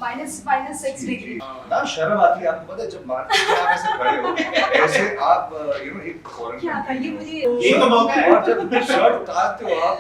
-6 degree. ना शर्म आती है आपको, पता है जब मार्केट में आप ऐसे खड़े हो ऐसे आप एक फॉरेन क्या था ये मुझे ये तो मौका है। और जब शर्ट उतारते हो आप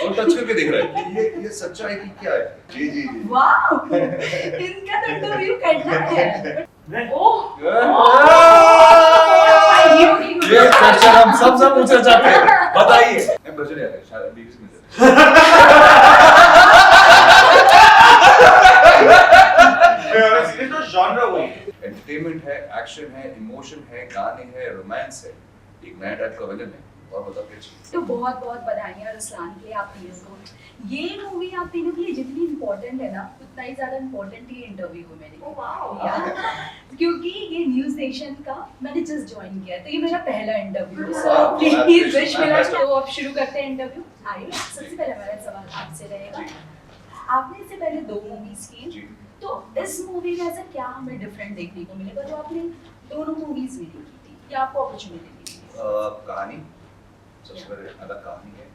और टच करके देख रहे हैं कि ये सच्चा है कि क्या है। जी जी जी वाओ, इनका तो इंटरव्यू करना है। ओह ये क्वेश्चन हम सब पूछना चाहते हैं, बताइए। मैं बजने आ रहा है शायद बीच में ये तो जॉनरा हुई। एंटरटेनमेंट है, एक्शन है, इमोशन है, गाने हैं, रोमांस है, एक नया टाइप का विलन है। और बताओ क्या चाहिए? तो बहुत बहुत बधाइयाँ रुस्लान के लिए, आप तीनों को। ये मूवी आप तीनों के लिए जितनी इम्पोर्टेंट है ना, उतना ही ज़्यादा इम्पोर्टेंट ये इंटरव्यू है मेरे लिए। क्योंकि ये न्यूज़ नेशन का मैंने जस्ट ज्वाइन किया है, तो ये मेरा पहला इंटरव्यू है। So please wish me luck. तो अब शुरू करते हैं इंटरव्यू। आइए, सबसे पहले मेरा सवाल आपसे रहेगा। आपने इससे पहले 2 मूवीज की, जी। तो इस मूवी में ऐसा क्या हमें डिफरेंट देखने को मिलेगा जो आपने दोनों मूवीज में देखी थी, या आपको अपॉर्चुनिटी मिली थी? कहानी सबसे पहले अलग कहानी है,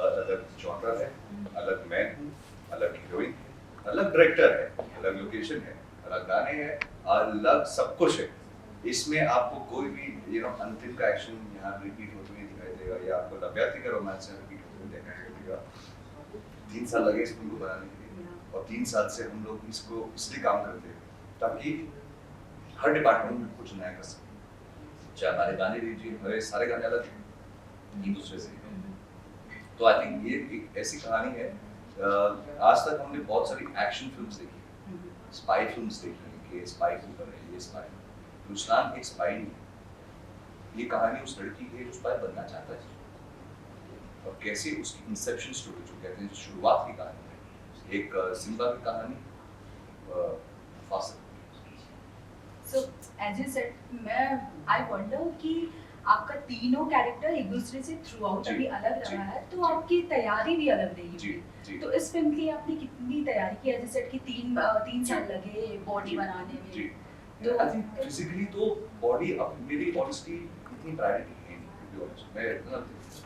अलग जॉनरा है, अलग मैं हूँ, अलग हीरोइन है, अलग डायरेक्टर है, अलग लोकेशन है, अलग गाने हैं, अलग सब कुछ है। इसमें आपको कोई भी अंतिम का एक्शन यहाँ रिपीट होते हुए दिखाई देगा, या आपको नब्याती का रोमांस रिपीट होते हुए दिखाई देगा। 3 साल लगे इस फिल्म को बनाने के लिए, और 3 साल से हम लोग इसको इसलिए काम करते हैं ताकि हर डिपार्टमेंट में कुछ नया कर सके। चाहे हमारे गाने लीजिए, हमारे सारे गाने अलग हैं एक दूसरे से। तो आई थिंक ये एक ऐसी कहानी है। आज तक हमने बहुत सारी एक्शन फिल्म्स देखी, स्पाई फिल्म्स देखी कि ये स्पाई के ऊपर है, ये स्पाई। रुस्लान एक स्पाई नहीं है। ये कहानी उस लड़की की है जो स्पाई बनना चाहता है, और कैसे उसकी इंसेप्शन स्टोरी, जो कहते हैं शुरुआत की कहानी है, एक सिम्बा की कहानी फासिल। So as you said, I wonder कि आपका तीनों कैरेक्टर एक दूसरे से थ्रू आउट अभी अलग रहा है, तो आपकी तैयारी भी अलग रही होगी। तो इस फिल्म की आपने कितनी तैयारी की? एज यू सेड कि 3 साल लगे बॉडी बनाने में। तो आई थिंक फिजिकली तो बॉडी, अब मेरी ऑनेस्टली इतनी प्रायोरिटी है नहीं, टू बी ऑनेस्ट। मैं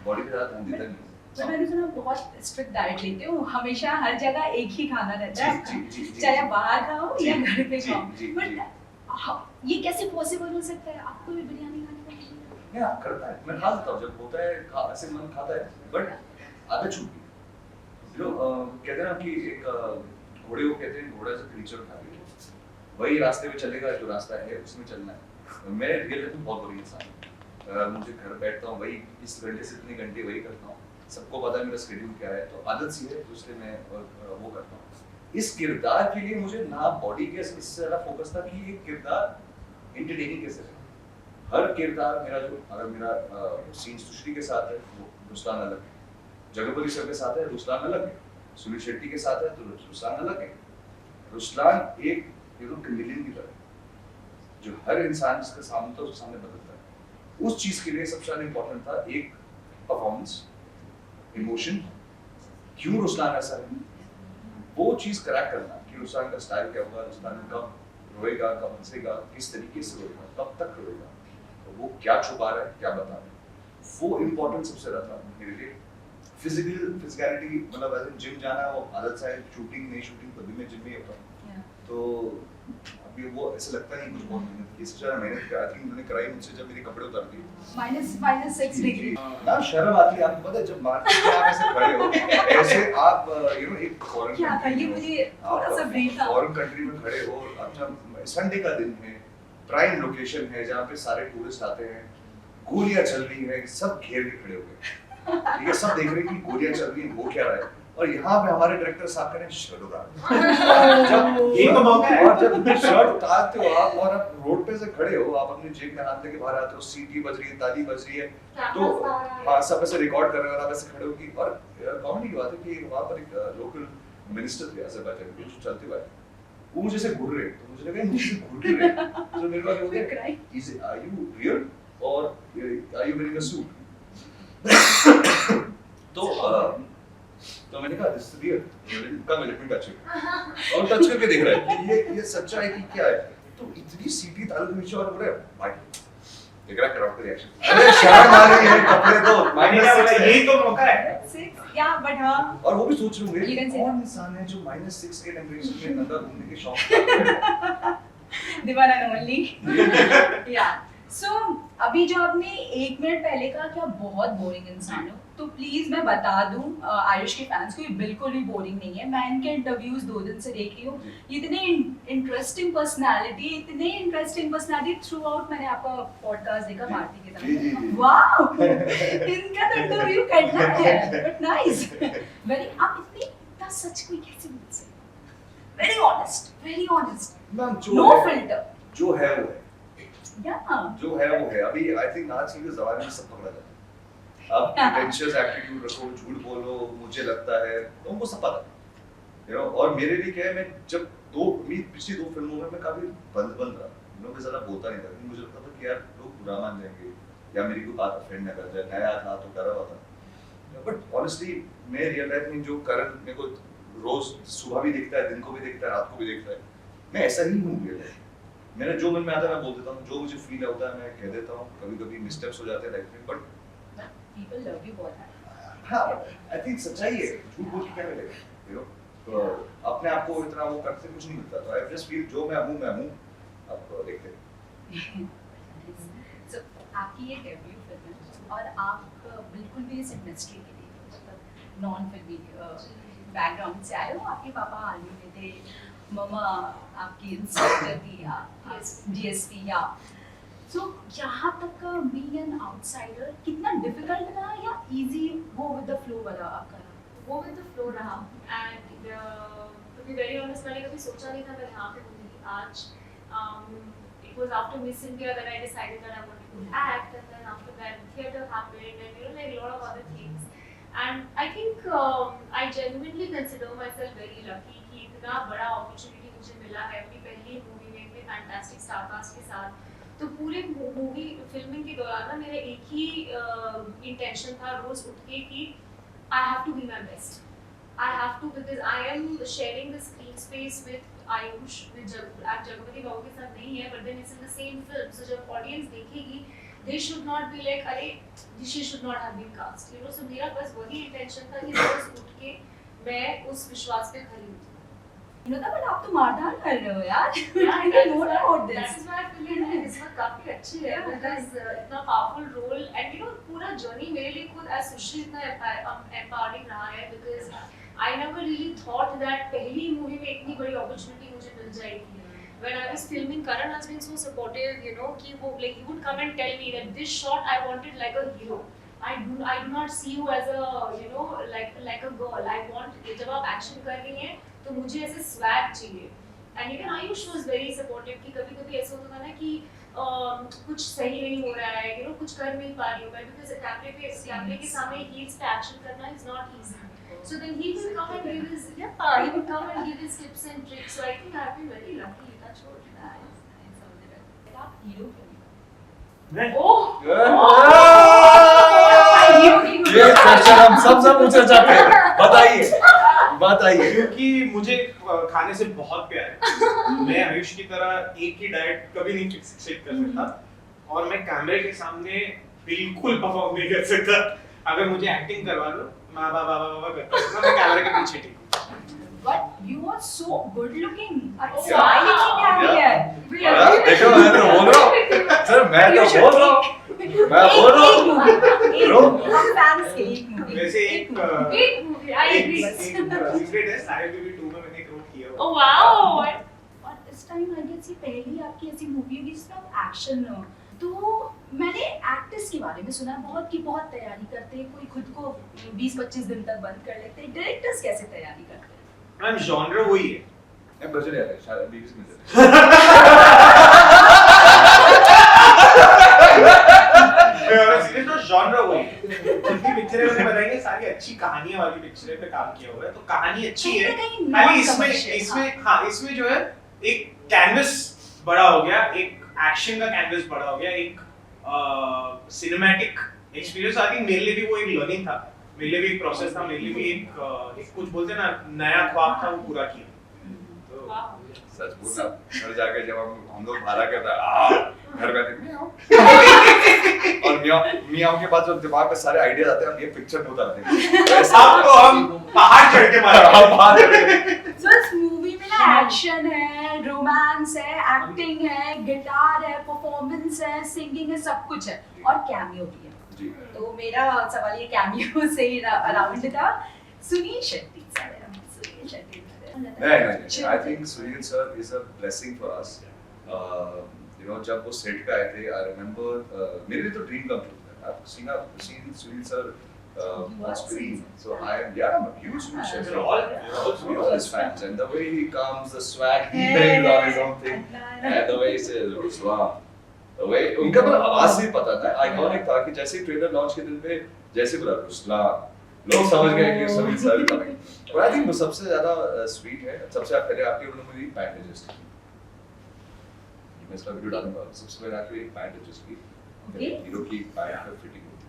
बॉडी पे ज़्यादा ध्यान देता नहीं। तो मैंने सुना बहुत स्ट्रिक्ट डाइट लेते हो, हमेशा हर जगह एक ही खाना रहता है आपका, चाहे बाहर खाओ या घर पे खाओ। बट ये कैसे पॉसिबल हो सकता है? आपको भी बिरयानी खाने का मन नहीं, आप करता है, मैं खा लेता हूँ जब होता है, ऐसे मन खाता है, बट आदत छूट गई। कहते हैं ना कि एक घोड़े को कहते हैं घोड़ा से क्रीचर खा गया, वही रास्ते पे चलेगा जो रास्ता है उसमें चलना है। मैं रियल लाइफ में बहुत बड़ी इंसान हूँ, मुझे घर बैठता हूँ, वही इस घंटे से इतने घंटे वही करता हूँ, सबको पता है मेरा शेड्यूल क्या है, तो आदत सी है, तो इसलिए मैं वो करता हूँ। इस किरदार के लिए मुझे ना बॉडी के इससे ज़्यादा फोकस था कि ये किरदार एंटरटेनिंग कैसे है। हर किरदार मेरा, जो अगर मेरा सीन सुश्री के साथ है वो रुस्लान अलग है, जगपति सर के साथ है रुस्लान अलग है, सुनील शेट्टी के साथ है तो रुस्लान अलग है। रुस्लान एक कमेलियन की तरह है, जो हर इंसान जिसके सामने तो उसके सामने बदलता है। उस चीज़ के लिए सबसे ज़्यादा इम्पोर्टेंट था एक परफॉर्मेंस, इमोशन, क्यों रुस्लान ऐसा है, वो चीज़ क्रैक करना कि रुस्लान का स्टाइल क्या होगा, रुस्लान कब रोएगा, कब हंसेगा, किस तरीके से रोएगा, कब तक रोएगा, तो वो क्या छुपा रहा है, क्या बता रहा है, वो इम्पोर्टेंट सबसे रहता मेरे लिए। फिजिकलिटी मतलब ऐसे जिम जाना वो आदत सा है, शूटिंग नहीं शूटिंग कभी मैं जिम में होता हूँ, तो अभी वो ऐसे लगता नहीं कुछ बहुत मेहनत की, इससे ज़्यादा मेहनत की आई थिंक मैंने कराई मुझसे जब मेरे कपड़े उतार दिए। -6 डिग्री। ना शर्म आती है आपको, पता है जब मार्केट में आप ऐसे खड़े हो ऐसे आप एक फॉरेन क्या था ये मुझे थोड़ा सा ब्रीफ था। फॉरेन कंट्री में खड़े हो, अच्छा संडे का दिन है, प्राइम लोकेशन है जहाँ पे सारे टूरिस्ट आते हैं, गोलियां चल रही है, सब घेर के खड़े हो गए, ठीक है, सब देख रहे हैं कि गोलियां चल रही हैं, वो क्या रहा है, और यहाँ पे हमारे डायरेक्टर साहब कह रहे हैं शर्ट उतार। जब ये तो मौका है। और जब शर्ट उतारते हो आप और आप रोड पे से खड़े हो, आप अपनी जेब में हाथ लेके बाहर आते हो, सीटी बज रही है, ताली बज रही है, तो हाँ सब ऐसे रिकॉर्ड कर रहे हो और आप ऐसे खड़े हो कि, और कॉमेडी की बात है कि वहाँ पर एक लोकल मिनिस्टर थे अज़रबैजान के जो चलते हुए, वो मुझे से घूर रहे, तो मुझे लगा मुझसे घूर क्यों रहे, तो मेरे पास हो गया, इज आर यू रियल और are you wearing a suit, तो मैंने कहा this is real, come let me touch it, और टच करके देख रहा है कि ये सच्चा है कि क्या है, तो इतनी सीटी ताली के नीचे और बोले भाई देख रहा crowd का reaction. अरे शर्म आ रही है कपड़े तो मैंने क्या बोला, यही तो मौका है। 6 या बट हाँ और वो भी सोच लूंगे You can say कौन इंसान है जो -6 के टेम्परेचर में अंदर घूमने के शौक रखता है. दीवाना नमली या सो अभी जो आपने 1 मिनट पहले कहा कि आप बहुत बोरिंग इंसान हो, तो प्लीज मैं बता दूं आयुष के फैंस को, ये बिल्कुल भी बोरिंग नहीं है. मैं इनके इंटरव्यूज 2 दिन से देख रही हूँ. इतने इंटरेस्टिंग पर्सनालिटी थ्रू आउट. मैंने आपका पॉडकास्ट देखा भारती के जी. तरफ. वाओ इनका तो इंटरव्यू करना है, बट नाइस. वेरी आप इतना सच कोई कैसे बोल सकते? Very honest ma'am no filter. जो है वो है. या जो है वो है. अभी आई थिंक आज के ज़माने में सब पकड़ा जाता है. अब प्रीटेंशियस एटीट्यूड रखो, झूठ बोलो, मुझे लगता है, तो उनको सब पता है. और मेरे लिए क्या है, मैं जब पिछली 2 फिल्मों में मैं काफी बंद रहा. मैं ज्यादा बोलता नहीं था, क्योंकि मुझे लगता था कि यार लोग बुरा मान जाएंगे या मेरी कोई बात ऑफेंड ना कर जाए. नया था तो डरा हुआ था. बट ऑनेस्टली मैं रियल लाइफ में जो करण मेरे को रोज सुबह भी देखता है, दिन को भी देखता है, रात को भी देखता है, मैं ऐसा ही हूँ रियल लाइफ. मेरा जो मन में आता है मैं बोल देता हूँ, जो मुझे फील होता है मैं कह देता हूँ. कभी-कभी मिस्टेक्स हो जाते हैं लाइफ में, बट पीपल लव यू बहुत है. हाँ आई थिंक सच्चाई है. झूठ बोल के क्या मिलेगा, तो अपने आप को इतना वो करते कुछ नहीं मिलता. तो आई जस्ट फील जो मैं हूँ. अब देखते हैं. So, आपकी ये डेब्यू फिल्म है और आप बिल्कुल भी इस इंडस्ट्री के लिए मतलब नॉन फिल्मी बैकग्राउंड से आए हो. आपके पापा आर्मी में थे, मम्मा आपकी इंस्ट्रक्टर थी या जीएसटी या सो यहाँ तक बीइंग एन आउटसाइडर कितना डिफिकल्ट रहा या इजी वो विद द फ्लो वाला आपका रहा? वो विद द फ्लो रहा. And to be very honest, मैंने कभी सोचा नहीं था मैं यहाँ पे होंगी आज. It was after Miss India that I decided that I wanted to act, and then after that theatre happened, and like a lot of other things. And I think I genuinely consider myself very lucky कि इतना बड़ा opportunity मुझे मिला है अपनी पहली movie में इतने fantastic star cast के साथ. तो पूरे मूवी फिल्मिंग के दौरान ना मेरा एक ही इंटेंशन था रोज उठ के कि I have to be my best. I have to, because I am sharing the screen space with Ayush, with Jagapati Babu के साथ नहीं है, but then it's in the same film. So जब audience देखेगी, they should not be like, अरे she should not have been cast. You know, so मेरा बस वही intention था कि रोज उठ के मैं उस विश्वास पे खड़ी हूँ. बट आप तो मारधाड़ कर रहे हो यार. Yeah, I that know is about why this. I feel that this was काफी अच्छी है because इतना powerful role and you know पूरा journey मेरे लिए खुद as सुश्री इतना empowering रहा है because I never really thought that पहली movie में इतनी बड़ी opportunity मुझे मिल जाएगी. When I was filming, Karan has been so supportive, you know, कि वो like he would come and tell me that this shot I wanted like a hero. I do not see you as a you know like a girl. I want जब आप action कर रही हैं तो मुझे ऐसे swag चाहिए. And even Ayush was very supportive कि कभी-कभी ऐसा होता था ना कि कुछ सही नहीं हो रहा है, you know, कुछ कर नहीं पा रही हूँ मैं because कैमरे के सामने heels पे action करना is not easy. So then he will come and give his tips and tricks. So I think I've been very lucky. That's what. आप हीरो क्यों? ये क्वेश्चन हम सब पूछना चाहते हैं. बताइए. क्योंकि मुझे खाने से बहुत प्यार है. मैं आयुष की तरह एक ही डाइट कभी नहीं फिक्सेट कर सकता और मैं कैमरे के सामने बिल्कुल परफॉर्म नहीं कर सकता. अगर मुझे एक्टिंग करवा दो माँ बाबा करता हूँ, मैं कैमरे के पीछे ठीक हूँ. But you are so good looking. अच्छा Yeah. ये क्या है यार? देखो मैं तो बोल रहा हूँ सर. मैं तो बोल रहा हूँ. Bro. हम फैंस के एक मूवी. वैसे एक movie. I agree. सीक्रेट है, साहिब भी 2 में मैंने एक रोल किया हुआ. Oh wow. और इस टाइम आई गेस ये पहली आपकी ऐसी मूवी होगी जिसमें आप एक्शन हो. तो मैंने एक्टर्स के बारे में सुना बहुत कि बहुत तैयारी करते हैं, कोई खुद को 20-25 दिन तक बंद कर लेते हैं. डायरेक्टर्स कैसे तैयारी करते हैं? मैम जॉनर वही है. मैं बजट यार है शायद 20 मिनट. सीरियस तो जॉनर वही है. जितनी पिक्चरें मैंने बताई सारी अच्छी कहानियां वाली पिक्चरें पे काम किया हुआ है, तो कहानी अच्छी है. खाली इसमें जो है एक कैनवस बड़ा हो गया, एक एक्शन का कैनवस बड़ा हो गया, एक सिनेमैटिक एक्सपीरियंस. आई थिंक मेरे लिए भी वो एक लर्निंग था, मेरे लिए भी एक प्रोसेस था, मेरे लिए भी एक कुछ बोलते हैं ना नया ख्वाब था, वो पूरा किया. तो सच बोलना घर जाके जब हम लोग भाड़ा करता घर बैठे म्याऊं और म्याऊं के बाद जो दिमाग में सारे आइडियाज आते हैं हम ये पिक्चर में उतारते हैं वैसे आपको हम पहाड़ चढ़ के मारेंगे। So इस मूवी में ना एक्शन है, रोमांस है, एक्टिंग है, गिटार है, परफॉर्मेंस है, सिंगिंग है, सब कुछ है और कैमियो भी है। जी तो मेरा सवाल ये कैमियो से ही अराउंड था। सुनील शेट्टी सर, सुनील शेट्टी नहीं I think Sunil sir is a blessing for us you know जब वो सेट पे आए थे आई रिमेंबर मेरे लिए तो ड्रीम कम ट्रू था I've seen Sunil sir on screen so I'm a huge Sunil Shetty we're all his fans and the way he comes the swag he brings on his own thing and the way he says Ruslan the way उनका तो आवाज से ही पता था iconic था कि जैसे trailer launch के दिन पे जैसे बोला रुस्लान लोग समझ गए कि सुनील सर कमिंग और आई थिंक वो सबसे ज्यादा स्वीट है सबसे पहले आपके उन्होंने मुझे पैंट एडजस्ट की मैं इसका वीडियो डालूंगा सबसे पहले आपको एक पैंट एडजस्ट की हीरो की पैंट पे फिटिंग होती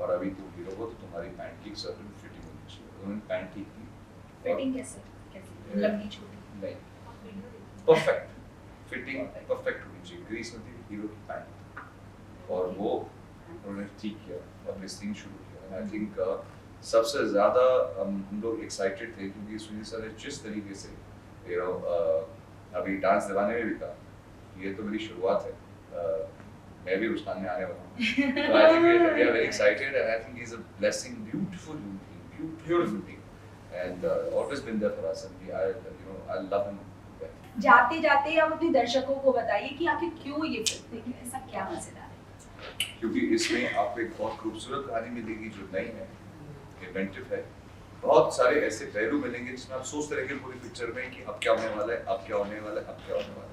और अभी तुम हीरो हो तो तुम्हारी पैंट की सर्टन फिटिंग होनी चाहिए उन्होंने पैंट ठीक की फिटिंग कैसे लंबी छोटी नहीं परफेक्ट फिटिंग परफेक्ट होनी चाहिए ग्रीस में थी हीरो की पैंट और वो उन्होंने ठीक किया अपनी सीन शुरू किया आई थिंक सबसे ज्यादा हम लोग एक्साइटेड थे क्योंकि सुनील सर ने जिस तरीके से यू नो अभी डांस दीवाने में भी कहा ये तो मेरी शुरुआत है मैं भी रुस्लान में आने वाला हूँ so I think we are very excited and I think he's a blessing beautiful being and always been there for us and I love him जाते जाते आप अपने दर्शकों को बताइए कि आखिर क्यों ये फिल्म देखी ऐसा क्या मजेदार है क्योंकि इसमें आपको एक बहुत खूबसूरत कहानी मिलेगी जो नई है इन्वेंटिव है बहुत सारे ऐसे पहलू मिलेंगे जिसमें आप सोचते रहेंगे पूरी पिक्चर में कि अब क्या होने वाला है अब क्या होने वाला है अब क्या होने वाला है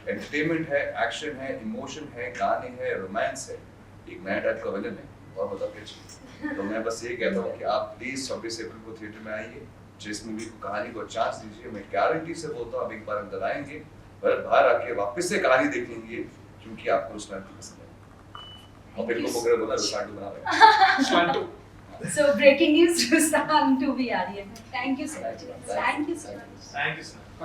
एंटरटेनमेंट है एक्शन है इमोशन है गाने हैं रोमांस है एक नया टाइप का विलन है और बता क्या तो मैं बस ये कहता हूँ कि आप प्लीज 26 अप्रैल को थिएटर में आइए जिस मूवी को कहानी को चांस दीजिए मैं गारंटी से बोलता हूँ आप एक बार अंदर आएंगे पर बाहर आके वापस से कहानी देखेंगे क्योंकि आपको रुस्लान की पसंद है और फिर को पकड़े बोला रुस्लान 2 बना रहे Ruslan 2 So breaking news, Ruslan 2 भी आ रही है. Thank you so much. Thank you so much. Thank you so much.